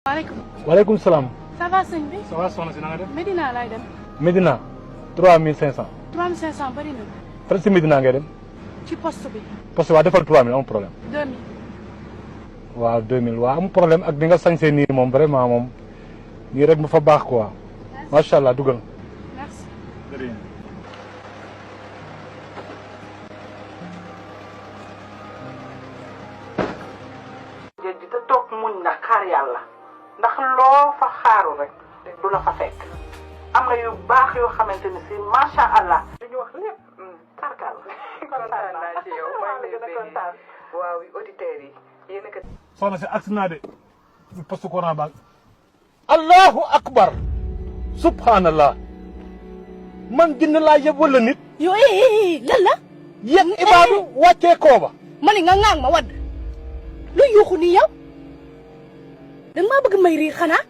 waaleykum. waaleykum salaam. ça va sëñ bi. ça va soxna si na nga def. Medina laay dem. Medina 3500. 3500 bëri na. fan si Medina ngay dem. ci poste bi. poste waa defal 3000 amul problème. 2000. waaw 2000 waaw amul problème ak di nga sañsee nii moom vraiment moom nii rek mu fa baax quoi macha allah dugal. merci. géej gi te toog muñ na xaar yàlla ndax loo fa xaaru rek du la fa fekk am na yu baax yoo xamante ni si macha allah. li ñu wax lépp tarkal kontaan naa ci yow maa ngi lay kontaan waaw auditeurs yi yéen a ko. soxna si agsi naa de poste courant ba allahu akbar subhanallah man gën laa yëb wala nit. yow lan la. yéen ibaadu wàccee kooba. ma ne nga ŋaang ma wadd lu yuuxu nii yow da nga maa bëgg may riir xanaa.